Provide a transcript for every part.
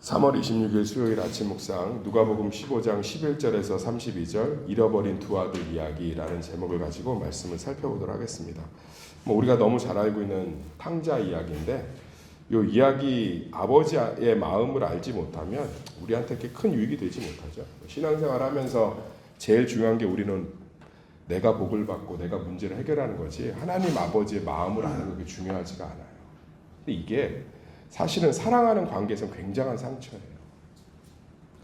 3월 26일 수요일 아침 묵상 누가복음 15장 11절에서 32절 잃어버린 두 아들 이야기라는 제목을 가지고 말씀을 살펴보도록 하겠습니다. 우리가 너무 잘 알고 있는 탕자 이야기인데 이 이야기 아버지의 마음을 알지 못하면 우리한테 이렇게 큰 유익이 되지 못하죠. 신앙생활 하면서 제일 중요한 게 우리는 내가 복을 받고 내가 문제를 해결하는 거지 하나님 아버지의 마음을 아는 게 중요하지가 않아요. 근데 이게 사실은 사랑하는 관계에서는 굉장한 상처예요.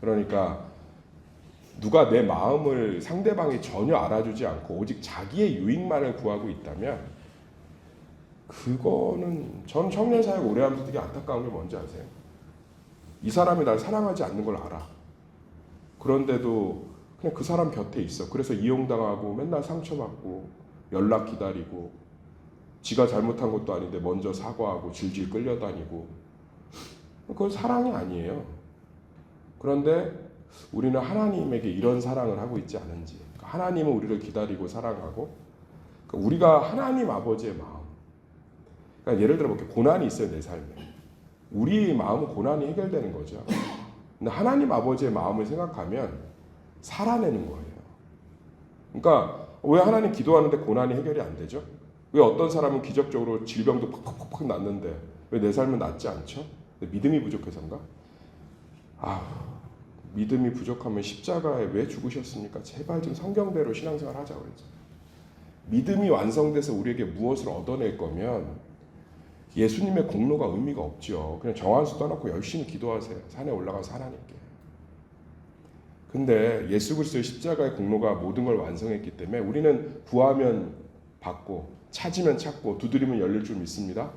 그러니까 누가 내 마음을 상대방이 전혀 알아주지 않고 오직 자기의 유익만을 구하고 있다면 그거는 전 청년사역 오래 하면서 되게 안타까운 게 뭔지 아세요? 이 사람이 날 사랑하지 않는 걸 알아. 그런데도 그냥 그 사람 곁에 있어. 그래서 이용당하고 맨날 상처받고 연락 기다리고 지가 잘못한 것도 아닌데 먼저 사과하고 질질 끌려다니고 그건 사랑이 아니에요. 그런데 우리는 하나님에게 이런 사랑을 하고 있지 않은지 하나님은 우리를 기다리고 사랑하고 우리가 하나님 아버지의 마음 그러니까 예를 들어 이렇게 고난이 있어요. 내 삶에 우리 마음은 고난이 해결되는 거죠. 근데 하나님 아버지의 마음을 생각하면 살아내는 거예요. 그러니까 왜 하나님 기도하는데 고난이 해결이 안 되죠? 왜 어떤 사람은 기적적으로 질병도 팍팍팍 낫는데 왜 내 삶은 낫지 않죠? 믿음이 부족해서인가? 믿음이 부족하면 십자가에 왜 죽으셨습니까? 제발 좀 성경대로 신앙생활 하자고 그랬죠. 믿음이 완성돼서 우리에게 무엇을 얻어낼 거면 예수님의 공로가 의미가 없죠. 그냥 정한수 떠놓고 열심히 기도하세요. 산에 올라가서 하나님께. 근데 예수 그리스도의 십자가의 공로가 모든 걸 완성했기 때문에 우리는 구하면 받고 찾으면 찾고 두드리면 열릴 줄 믿습니다.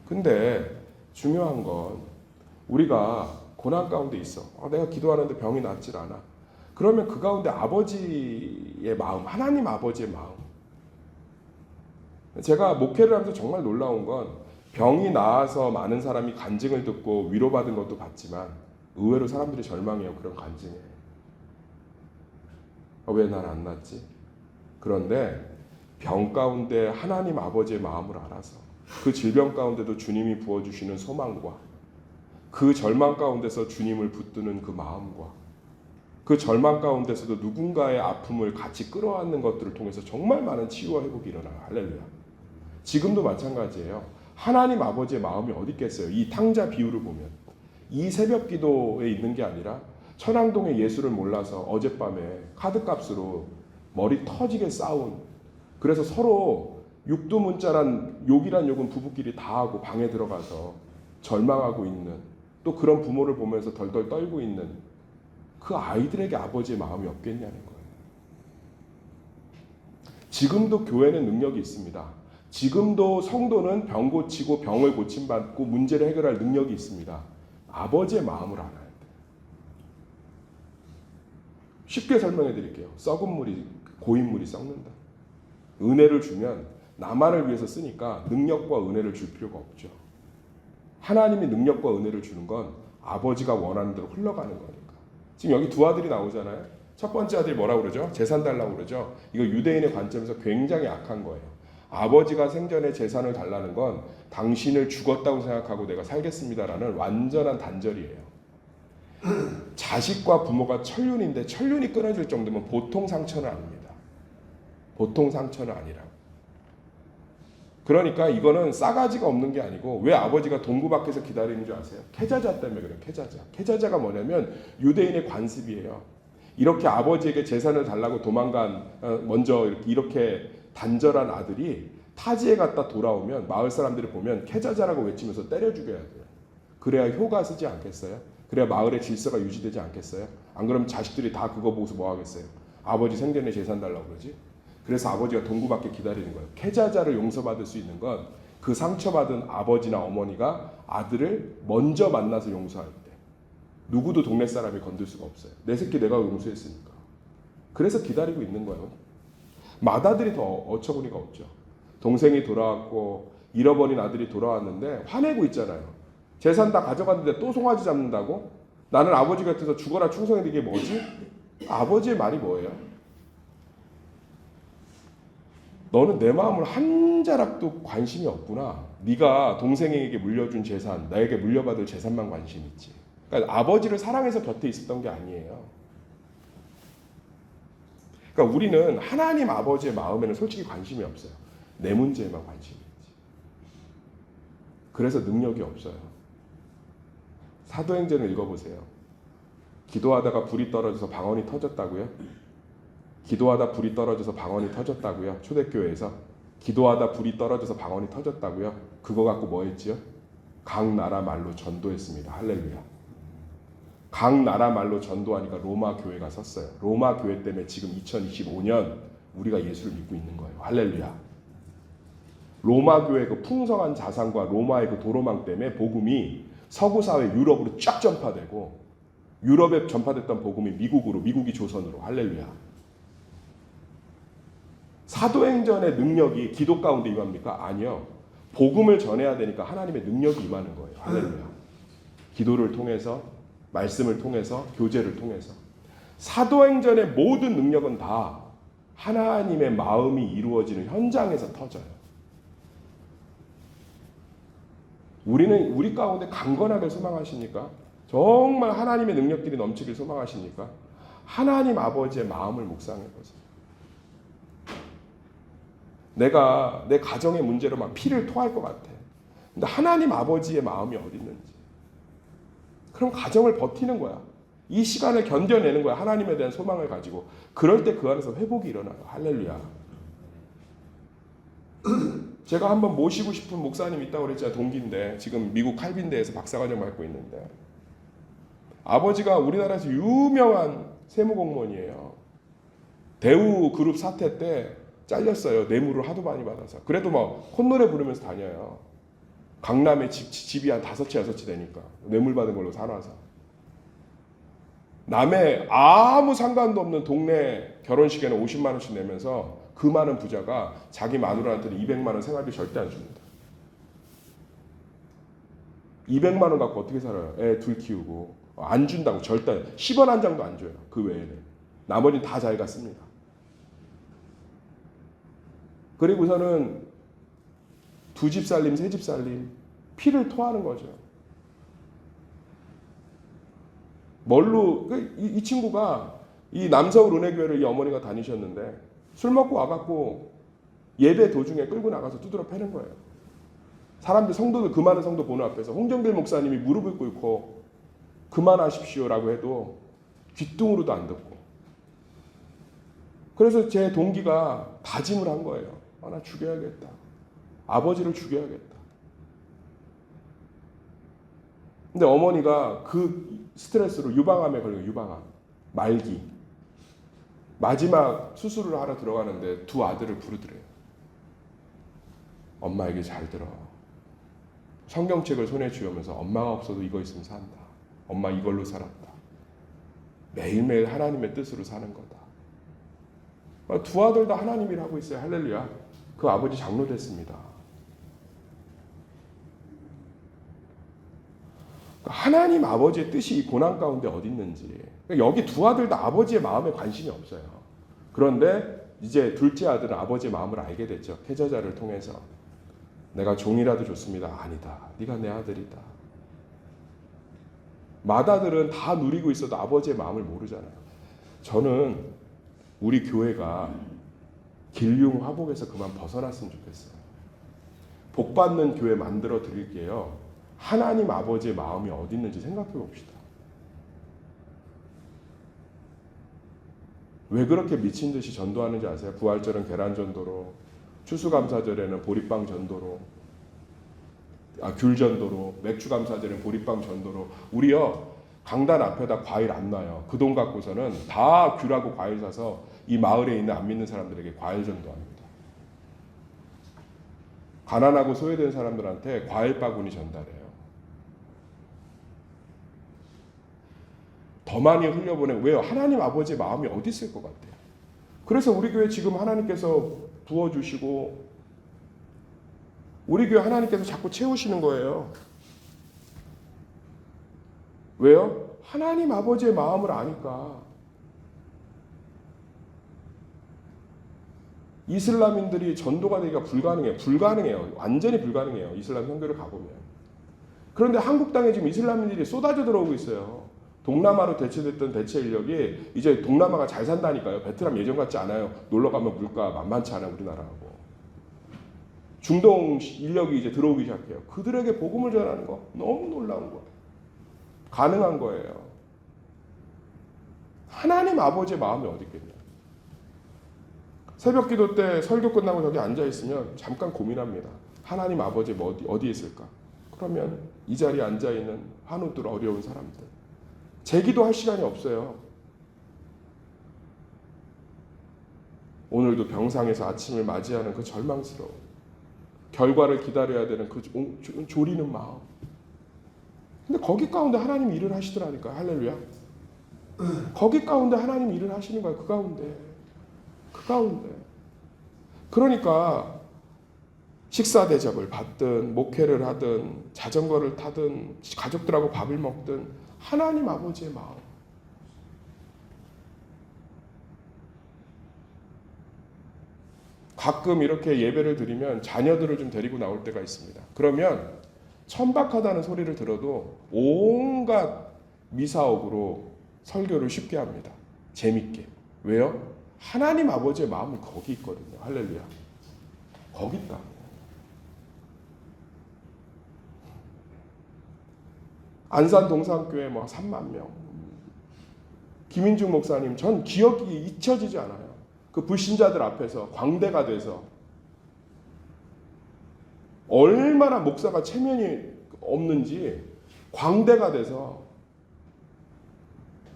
근데 중요한 건 우리가 고난 가운데 있어. 내가 기도하는데 병이 낫질 않아. 그러면 그 가운데 아버지의 마음, 하나님 아버지의 마음. 제가 목회를 하면서 정말 놀라운 건 병이 나아서 많은 사람이 간증을 듣고 위로받은 것도 봤지만 의외로 사람들이 절망해요. 그런 간증에. 왜 난 안 낫지? 그런데 병 가운데 하나님 아버지의 마음을 알아서 그 질병 가운데도 주님이 부어주시는 소망과 그 절망 가운데서 주님을 붙드는 그 마음과 그 절망 가운데서도 누군가의 아픔을 같이 끌어안는 것들을 통해서 정말 많은 치유와 회복이 일어나요. 할렐루야. 지금도 마찬가지예요. 하나님 아버지의 마음이 어디 있겠어요. 이 탕자 비유를 보면 이 새벽 기도에 있는 게 아니라 천왕동의 예수를 몰라서 어젯밤에 카드값으로 머리 터지게 싸운 그래서 서로 육두문자란 욕이란 욕은 부부끼리 다 하고 방에 들어가서 절망하고 있는 또 그런 부모를 보면서 덜덜 떨고 있는 그 아이들에게 아버지의 마음이 없겠냐는 거예요. 지금도 교회는 능력이 있습니다. 지금도 성도는 병 고치고 병을 고침받고 문제를 해결할 능력이 있습니다. 아버지의 마음을 알아야 돼요. 쉽게 설명해 드릴게요. 썩은 물이 고인 물이 썩는다. 은혜를 주면 나만을 위해서 쓰니까 능력과 은혜를 줄 필요가 없죠. 하나님이 능력과 은혜를 주는 건 아버지가 원하는 대로 흘러가는 거니까. 지금 여기 두 아들이 나오잖아요. 첫 번째 아들이 뭐라고 그러죠? 재산 달라고 그러죠. 이거 유대인의 관점에서 굉장히 악한 거예요. 아버지가 생전에 재산을 달라는 건 당신을 죽었다고 생각하고 내가 살겠습니다라는 완전한 단절이에요. 자식과 부모가 천륜인데 천륜이 끊어질 정도면 보통 상처는 아닙니다. 보통 상처는 아니라고. 그러니까 이거는 싸가지가 없는 게 아니고 왜 아버지가 동구 밖에서 기다리는 줄 아세요? 캐자자 때문에 그래요. 캐자자. 캐자자가 뭐냐면 유대인의 관습이에요. 이렇게 아버지에게 재산을 달라고 도망간 먼저 이렇게 단절한 아들이 타지에 갔다 돌아오면 마을 사람들이 보면 캐자자라고 외치면서 때려 죽여야 돼요. 그래야 효가 쓰지 않겠어요? 그래야 마을의 질서가 유지되지 않겠어요? 안 그러면 자식들이 다 그거 보고서 뭐 하겠어요? 아버지 생전에 재산 달라고 그러지? 그래서 아버지가 동구 밖에 기다리는 거예요. 캐자자를 용서받을 수 있는 건 그 상처받은 아버지나 어머니가 아들을 먼저 만나서 용서할 때 누구도 동네 사람이 건들 수가 없어요. 내 새끼 내가 용서했으니까. 그래서 기다리고 있는 거예요. 맏아들이 더 어처구니가 없죠. 동생이 돌아왔고 잃어버린 아들이 돌아왔는데 화내고 있잖아요. 재산 다 가져갔는데 또 송아지 잡는다고? 나는 아버지 곁에서 죽어라 충성해. 이게 뭐지? 아버지의 말이 뭐예요? 너는 내 마음을 한 자락도 관심이 없구나. 네가 동생에게 물려준 재산, 나에게 물려받을 재산만 관심 있지. 그러니까 아버지를 사랑해서 곁에 있었던 게 아니에요. 그러니까 우리는 하나님 아버지의 마음에는 솔직히 관심이 없어요. 내 문제에만 관심이 있지. 그래서 능력이 없어요. 사도행전을 읽어보세요. 기도하다가 불이 떨어져서 방언이 터졌다고요? 기도하다 불이 떨어져서 방언이 터졌다고요? 초대교회에서 기도하다 불이 떨어져서 방언이 터졌다고요? 그거 갖고 뭐 했지요? 각 나라 말로 전도했습니다. 할렐루야. 각 나라 말로 전도하니까 로마 교회가 섰어요. 로마 교회 때문에 지금 2025년 우리가 예수를 믿고 있는 거예요. 할렐루야. 로마 교회의 그 풍성한 자산과 로마의 그 도로망 때문에 복음이 서구 사회 유럽으로 쫙 전파되고, 유럽에 전파됐던 복음이 미국으로, 미국이 조선으로. 할렐루야. 사도행전의 능력이 기도 가운데 임합니까? 아니요. 복음을 전해야 되니까 하나님의 능력이 임하는 거예요. 할렐루야. 기도를 통해서, 말씀을 통해서, 교제를 통해서. 사도행전의 모든 능력은 다 하나님의 마음이 이루어지는 현장에서 터져요. 우리는 우리 가운데 강건하게 소망하십니까? 정말 하나님의 능력들이 넘치길 소망하십니까? 하나님 아버지의 마음을 묵상해 보세요. 내가 내 가정의 문제로 막 피를 토할 것 같아. 근데 하나님 아버지의 마음이 어디 있는지. 그럼 가정을 버티는 거야. 이 시간을 견뎌내는 거야. 하나님에 대한 소망을 가지고. 그럴 때 그 안에서 회복이 일어나요. 할렐루야. 제가 한번 모시고 싶은 목사님이 있다고 그랬잖아요. 동기인데 지금 미국 칼빈대에서 박사과정 받고 있는데, 아버지가 우리나라에서 유명한 세무공무원이에요. 대우 그룹 사태 때 잘렸어요. 뇌물을 하도 많이 받아서. 그래도 막 콧노래 부르면서 다녀요. 강남에 집이 한 5채 6채 되니까 뇌물 받은 걸로 사놔서. 남의 아무 상관도 없는 동네 결혼식에는 50만 원씩 내면서 그 많은 부자가 자기 마누라한테는 200만 원 생활비 절대 안 줍니다. 200만 원 갖고 어떻게 살아요? 애 둘 키우고. 안 준다고. 절대 10원 한 장도 안 줘요. 그 외에는. 나머지는 다 잘 갔습니다. 그리고서는 2집 살림, 3집 살림, 피를 토하는 거죠. 뭘로, 이 친구가 이 남서울 은혜교회를 이 어머니가 다니셨는데, 술 먹고 와갖고 예배 도중에 끌고 나가서 두드러 패는 거예요. 사람들, 성도들, 그 많은 성도 보는 앞에서 홍정길 목사님이 무릎을 꿇고 그만하십시오라고 해도 귀뚱으로도 안 듣고. 그래서 제 동기가 다짐을 한 거예요. 나 죽여야겠다. 아버지를 죽여야겠다. 근데 어머니가 그 스트레스로 유방암에 걸려. 유방암, 말기. 마지막 수술을 하러 들어가는데 2 아들을 부르더래요. 엄마에게 잘 들어. 성경책을 손에 쥐으면서 엄마가 없어도 이거 있으면 산다. 엄마 이걸로 살았다. 매일매일 하나님의 뜻으로 사는 거다. 2 아들 다 하나님 일 하고 있어요. 할렐루야. 그 아버지 장로 됐습니다. 하나님 아버지의 뜻이 이 고난 가운데 어디 있는지. 여기 2 아들 다 아버지의 마음에 관심이 없어요. 그런데 이제 둘째 아들은 아버지의 마음을 알게 됐죠. 패저자를 통해서. 내가 종이라도 좋습니다. 아니다. 네가 내 아들이다. 맏아들은 다 누리고 있어도 아버지의 마음을 모르잖아요. 저는 우리 교회가 길흉 화복에서 그만 벗어났으면 좋겠어요. 복받는 교회 만들어 드릴게요. 하나님 아버지의 마음이 어디 있는지 생각해 봅시다. 왜 그렇게 미친 듯이 전도하는지 아세요? 부활절은 계란 전도로, 추수감사절에는 보리빵 전도로, 귤 전도로, 맥주감사절에는 보리빵 전도로. 우리요 강단 앞에다 과일 안 놔요. 그 돈 갖고서는 다 귤하고 과일 사서 이 마을에 있는 안 믿는 사람들에게 과일 전도합니다. 가난하고 소외된 사람들한테 과일 바구니 전달해요. 더 많이 흘려보내고. 왜요? 하나님 아버지의 마음이 어디 있을 것 같아요. 그래서 우리 교회 지금 하나님께서 부어주시고 우리 교회 하나님께서 자꾸 채우시는 거예요. 왜요? 하나님 아버지의 마음을 아니까. 이슬람인들이 전도가 되기가 불가능해요. 완전히 불가능해요. 이슬람 선교를 가보면. 그런데 한국 땅에 지금 이슬람인들이 쏟아져 들어오고 있어요. 동남아로 대체됐던 대체 인력이 이제 동남아가 잘 산다니까요. 베트남 예전 같지 않아요. 놀러 가면 물가 만만치 않아요, 우리나라하고. 중동 인력이 이제 들어오기 시작해요. 그들에게 복음을 전하는 거 너무 놀라운 거예요. 가능한 거예요. 하나님 아버지의 마음이 어디 있겠냐. 새벽 기도 때 설교 끝나고 저기 앉아 있으면 잠깐 고민합니다. 하나님 아버지 어디에 있을까? 그러면 이 자리에 앉아 있는 한우들 어려운 사람들. 제 기도할 시간이 없어요. 오늘도 병상에서 아침을 맞이하는 그 절망스러움, 결과를 기다려야 되는 그 조리는 마음. 근데 거기 가운데 하나님 일을 하시더라니까요. 할렐루야. 거기 가운데 하나님 일을 하시는 거예요. 그 가운데. 그러니까 식사 대접을 받든 목회를 하든 자전거를 타든 가족들하고 밥을 먹든 하나님 아버지의 마음. 가끔 이렇게 예배를 드리면 자녀들을 좀 데리고 나올 때가 있습니다. 그러면 천박하다는 소리를 들어도 온갖 미사옥으로 설교를 쉽게 합니다. 재밌게. 왜요? 하나님 아버지의 마음이 거기 있거든요. 할렐루야. 거기 있다. 안산 동산교회 뭐 3만 명. 김인중 목사님, 전 기억이 잊혀지지 않아요. 그 불신자들 앞에서 광대가 돼서 얼마나 목사가 체면이 없는지 광대가 돼서,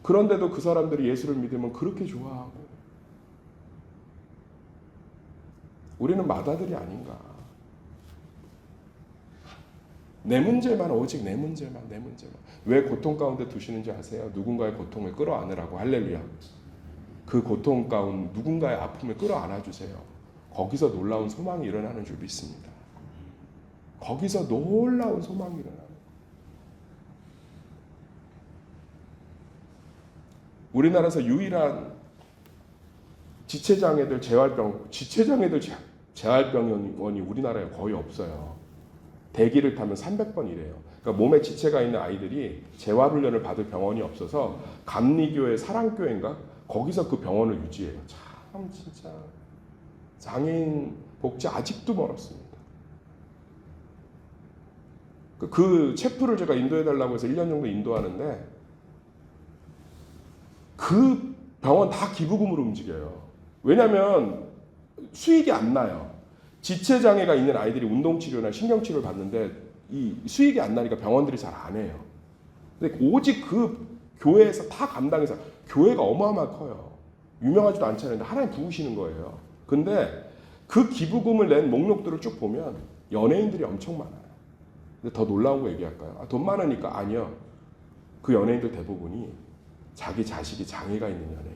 그런데도 그 사람들이 예수를 믿으면 그렇게 좋아하고, 우리는 마다들이 아닌가. 내 문제만, 오직 내 문제만. 왜 고통 가운데 두시는지 아세요? 누군가의 고통을 끌어안으라고. 할렐루야. 그 고통 가운데 누군가의 아픔을 끌어안아 주세요. 거기서 놀라운 소망이 일어나는 줄 믿습니다. 거기서 놀라운 소망이 일어나는. 우리나라에서 유일한 지체장애들 재활병원이 우리나라에 거의 없어요. 대기를 타면 300번 이래요. 그러니까 몸에 지체가 있는 아이들이 재활훈련을 받을 병원이 없어서 감리교회 사랑교회인가? 거기서 그 병원을 유지해요. 참 진짜 장애인 복지 아직도 멀었습니다. 그 체프를 제가 인도해달라고 해서 1년 정도 인도하는데 그 병원 다 기부금으로 움직여요. 왜냐하면 수익이 안 나요. 지체장애가 있는 아이들이 운동치료나 신경치료를 받는데 이 수익이 안 나니까 병원들이 잘 안 해요. 근데 오직 그 교회에서 다 감당해서, 교회가 어마어마하게 커요. 유명하지도 않잖아요. 근데 하나님 부으시는 거예요. 근데 그 기부금을 낸 목록들을 쭉 보면 연예인들이 엄청 많아요. 근데 더 놀라운 거 얘기할까요? 돈 많으니까. 아니요. 그 연예인들 대부분이 자기 자식이 장애가 있는 연예인들이에요.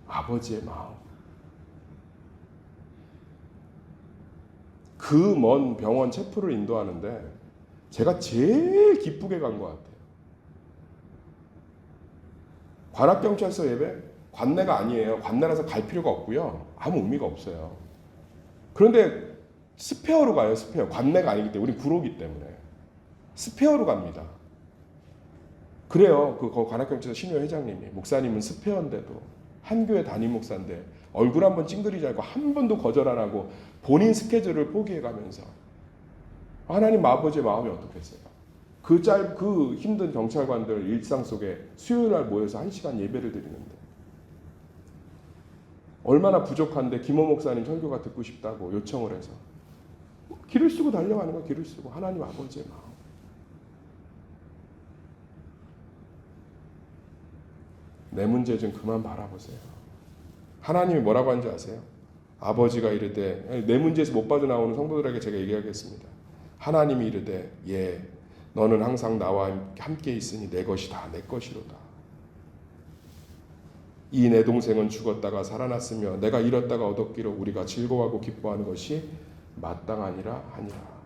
아버지의 마음. 그 먼 병원 체프를 인도하는데 제가 제일 기쁘게 간 것 같아요. 관악경찰서 예배? 관내가 아니에요. 관내라서 갈 필요가 없고요. 아무 의미가 없어요. 그런데 스페어로 가요. 스페어. 관내가 아니기 때문에. 우리 구로기 때문에. 스페어로 갑니다. 그래요. 그 관악경찰서 신효 회장님이. 목사님은 스페어인데도 한교회 담임 목사인데 얼굴 한번 찡그리지 않고 한 번도 거절 안 하고 본인 스케줄을 포기해가면서, 하나님 아버지의 마음이 어떻겠어요? 그 힘든 경찰관들 일상 속에 수요일 날 모여서 1시간 예배를 드리는데 얼마나 부족한데 김호 목사님 설교가 듣고 싶다고 요청을 해서 길을 쓰고 달려가는 거야. 길을 쓰고. 하나님 아버지의 마음. 내 문제 좀 그만 바라보세요. 하나님이 뭐라고 하는지 아세요? 아버지가 이르되, 내 문제에서 못 빠져나오는 성도들에게 제가 얘기하겠습니다. 하나님이 이르되, 예, 너는 항상 나와 함께 있으니 내 것이 다 내 것이로다. 이 내 동생은 죽었다가 살아났으며 내가 잃었다가 얻었기로 우리가 즐거워하고 기뻐하는 것이 마땅하니라 하니라.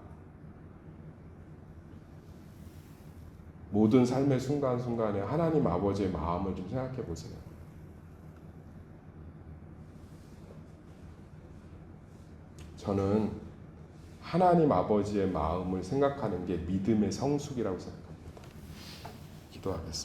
모든 삶의 순간순간에 하나님 아버지의 마음을 좀 생각해 보세요. 저는 하나님 아버지의 마음을 생각하는 게 믿음의 성숙이라고 생각합니다. 기도하겠습니다.